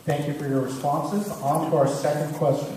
Thank you for your responses. On to our second question.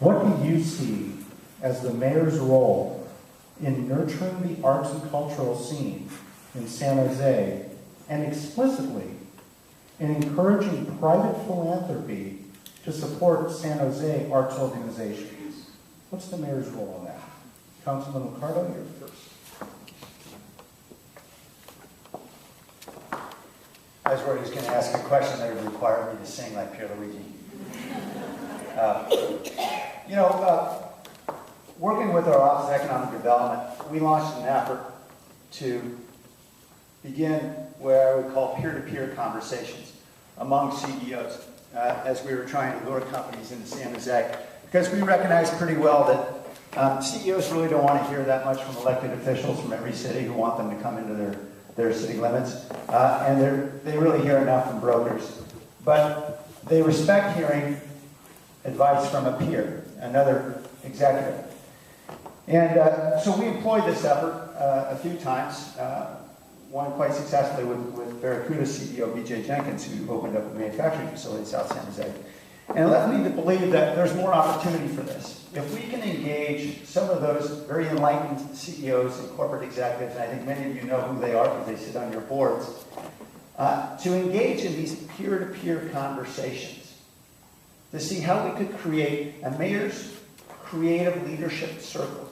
What do you see as the mayor's role in nurturing the arts and cultural scene in San Jose, and explicitly in encouraging private philanthropy to support San Jose arts organizations? What's the mayor's role in that? Councilman Liccardo, you're first. I was worried he was going to ask a question that would require me to sing like Pierluigi. Working with our Office of Economic Development, we launched an effort to begin what I would call peer-to-peer conversations among CEOs as we were trying to lure companies into San Jose. Because we recognize pretty well that CEOs really don't want to hear that much from elected officials from every city who want them to come into their city limits. And they really hear enough from brokers. But they respect hearing advice from a peer, another executive. And so we employed this effort a few times, one quite successfully with Barracuda CEO BJ Jenkins, who opened up a manufacturing facility in South San Jose. And it led me to believe that there's more opportunity for this. If we can engage some of those very enlightened CEOs and corporate executives, and I think many of you know who they are because they sit on your boards, to engage in these peer-to-peer conversations, to see how we could create a mayor's creative leadership circle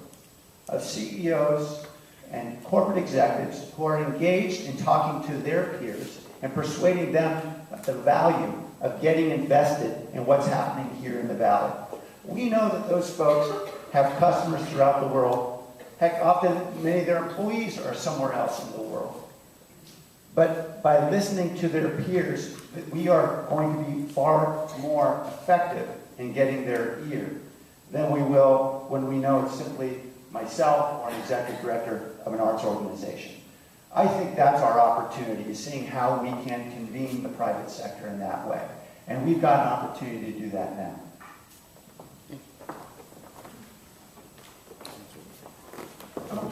of CEOs and corporate executives who are engaged in talking to their peers and persuading them of the value of getting invested in what's happening here in the Valley. We know that those folks have customers throughout the world. Heck, often many of their employees are somewhere else in the world. But by listening to their peers, we are going to be far more effective in getting their ear than we will when we know it's simply myself or an executive director of an arts organization. I think that's our opportunity, is seeing how we can convene the private sector in that way. And we've got an opportunity to do that now.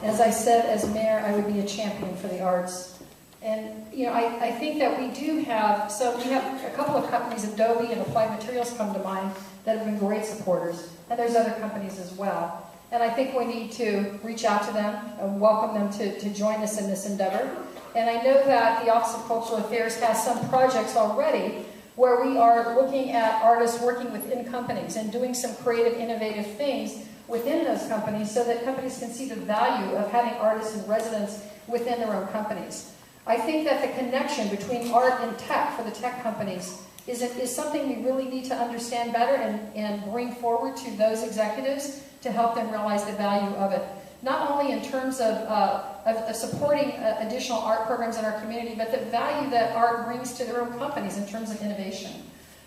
As I said, as mayor, I would be a champion for the arts. And, I think that we do have, so we have a couple of companies, Adobe and Applied Materials come to mind, that have been great supporters. And there's other companies as well. And I think we need to reach out to them and welcome them to join us in this endeavor. And I know that the Office of Cultural Affairs has some projects already where we are looking at artists working within companies and doing some creative, innovative things within those companies so that companies can see the value of having artists in residence within their own companies. I think that the connection between art and tech for the tech companies is something we really need to understand better and bring forward to those executives to help them realize the value of it. Not only in terms of supporting additional art programs in our community, but the value that art brings to their own companies in terms of innovation.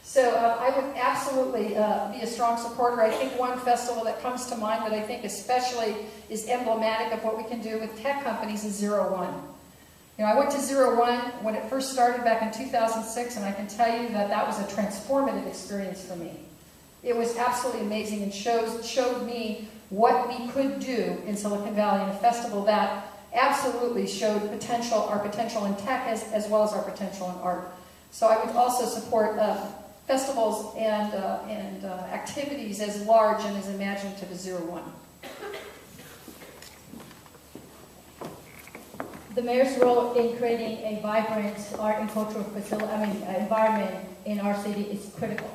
So I would absolutely be a strong supporter. I think one festival that comes to mind that I think especially is emblematic of what we can do with tech companies is 01. I went to 01 when it first started back in 2006, and I can tell you that that was a transformative experience for me. It was absolutely amazing and showed me what we could do in Silicon Valley in a festival that absolutely showed our potential in tech as well as our potential in art. So I would also support festivals and activities as large and as imaginative as 01. The mayor's role in creating a vibrant art and cultural environment in our city is critical.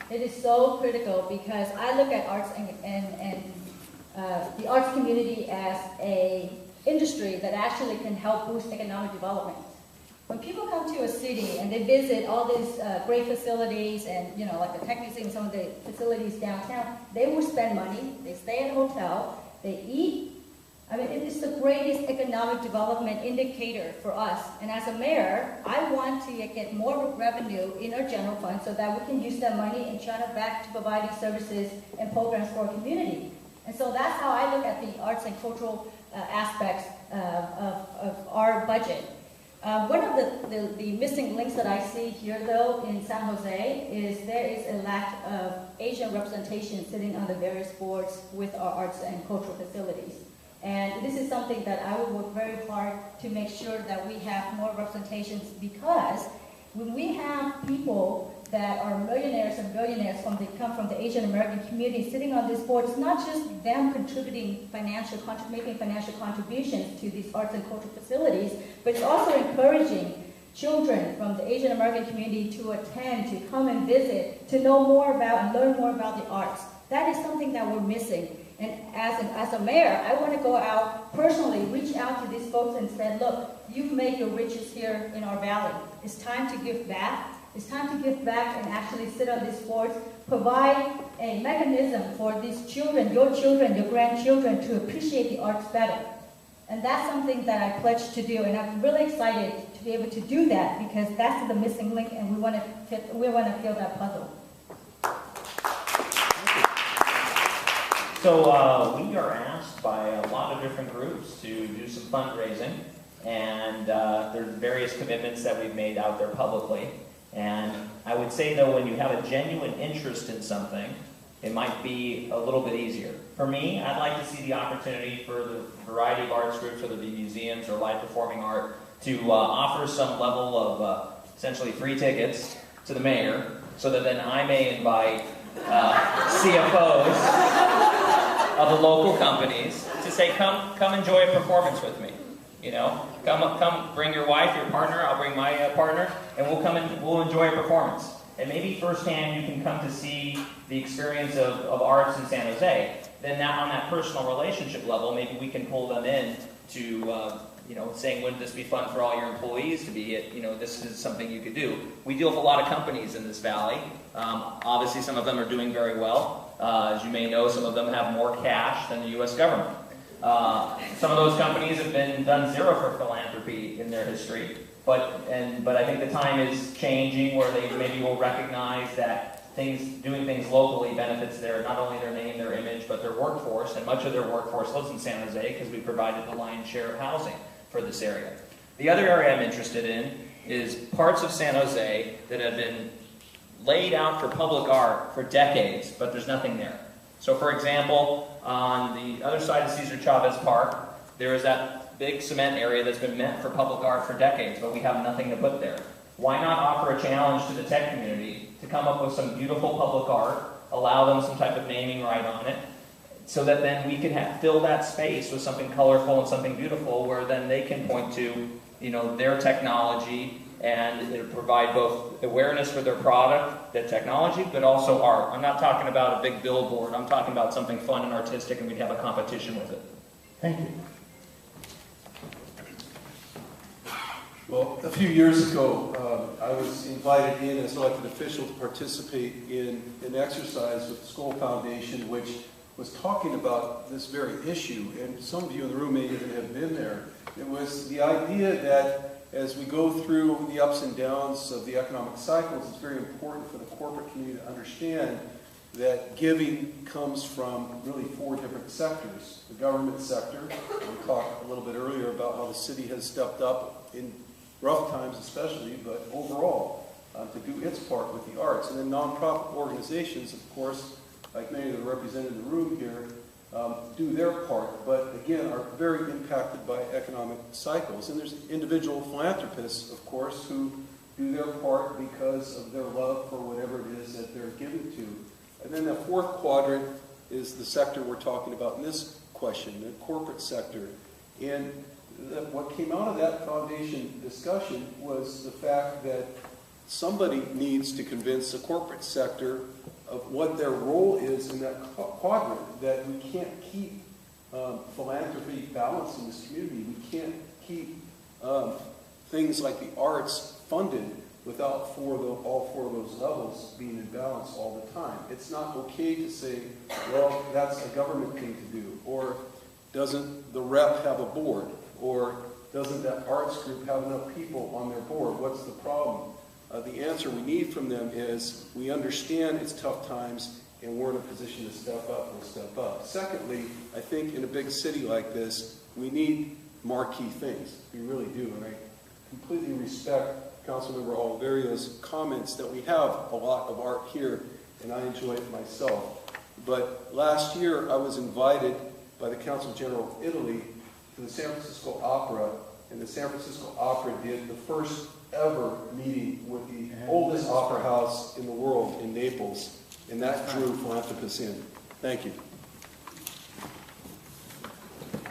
It is so critical because I look at arts and the arts community as a industry that actually can help boost economic development. When people come to a city and they visit all these great facilities and, like the Tech Museum, some of the facilities downtown, they will spend money, they stay at a hotel, they eat. It is the greatest economic development indicator for us. And as a mayor, I want to get more revenue in our general fund so that we can use that money and channel back to providing services and programs for our community. And so that's how I look at the arts and cultural aspects of our budget. One of the missing links that I see here, though, in San Jose is there is a lack of Asian representation sitting on the various boards with our arts and cultural facilities. And this is something that I will work very hard to make sure that we have more representations, because When we have people that are millionaires and billionaires come from the Asian American community sitting on this board, it's not just them contributing making financial contributions to these arts and cultural facilities, but it's also encouraging children from the Asian American community to attend, to come and visit, to know more about and learn more about the arts. That is something that we're missing. And as a mayor, I want to go out personally, reach out to these folks and say, look, you've made your riches here in our valley. It's time to give back. It's time to give back and actually sit on these boards, provide a mechanism for these children, your grandchildren, to appreciate the arts better. And that's something that I pledged to do, and I'm really excited to be able to do that because that's the missing link, and we want to fill that puzzle. So we are asked by a lot of different groups to do some fundraising, and there's various commitments that we've made out there publicly. And I would say, though, when you have a genuine interest in something, it might be a little bit easier. For me, I'd like to see the opportunity for the variety of arts groups, whether it be museums or live performing art, to offer some level of essentially free tickets to the mayor, so that then I may invite CFOs of the local companies to say, come enjoy a performance with me. You know, come bring your wife, your partner, I'll bring my partner, and we'll enjoy a performance. And maybe firsthand you can come to see the experience of arts in San Jose. Then on that personal relationship level, maybe we can pull them in to, saying, wouldn't this be fun for all your employees to be it? This is something you could do. We deal with a lot of companies in this valley. Obviously, some of them are doing very well. As you may know, some of them have more cash than the U.S. government. Some of those companies have done zero for philanthropy in their history. But I think the time is changing where they maybe will recognize that doing things locally benefits not only their name, their image, but their workforce. And much of their workforce lives in San Jose because we provided the lion's share of housing for this area. The other area I'm interested in is parts of San Jose that have been laid out for public art for decades, but there's nothing there. So for example, on the other side of Cesar Chavez Park, there is that big cement area that's been meant for public art for decades, but we have nothing to put there. Why not offer a challenge to the tech community to come up with some beautiful public art, allow them some type of naming right on it, so that then we can fill that space with something colorful and something beautiful where then they can point to, their technology and it'll provide both awareness for their product, their technology, but also art. I'm not talking about a big billboard. I'm talking about something fun and artistic, and we'd have a competition with it. Thank you. Well, a few years ago, I was invited in as an elected official to participate in an exercise with the Skoll Foundation, which was talking about this very issue, and some of you in the room may even have been there. It was the idea that as we go through the ups and downs of the economic cycles, it's very important for the corporate community to understand that giving comes from really 4 different sectors. The government sector, we talked a little bit earlier about how the city has stepped up in rough times especially, but overall, to do its part with the arts. And then nonprofit organizations, of course, like many that are represented in the room here, do their part, but again, are very impacted by economic cycles. And there's individual philanthropists, of course, who do their part because of their love for whatever it is that they're given to. And then the 4th quadrant is the sector we're talking about in this question, the corporate sector. And what came out of that foundation discussion was the fact that somebody needs to convince the corporate sector of what their role is in that quadrant, that we can't keep philanthropy balanced in this community. We can't keep things like the arts funded without all 4 of those levels being in balance all the time. It's not okay to say, well, that's a government thing to do, or doesn't the rep have a board, or doesn't that arts group have enough people on their board? What's the problem? The answer we need from them is, we understand it's tough times and we're in a position to step up, we'll step up. Secondly, I think in a big city like this, we need marquee things. We really do, and I completely respect Councilmember Oliverio's comments that we have a lot of art here, and I enjoy it myself. But last year, I was invited by the Council General of Italy to the San Francisco Opera, and the San Francisco Opera did the first ever meeting with the oldest opera house in the world in Naples, and that drew philanthropists in. Thank you.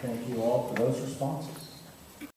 Thank you all for those responses.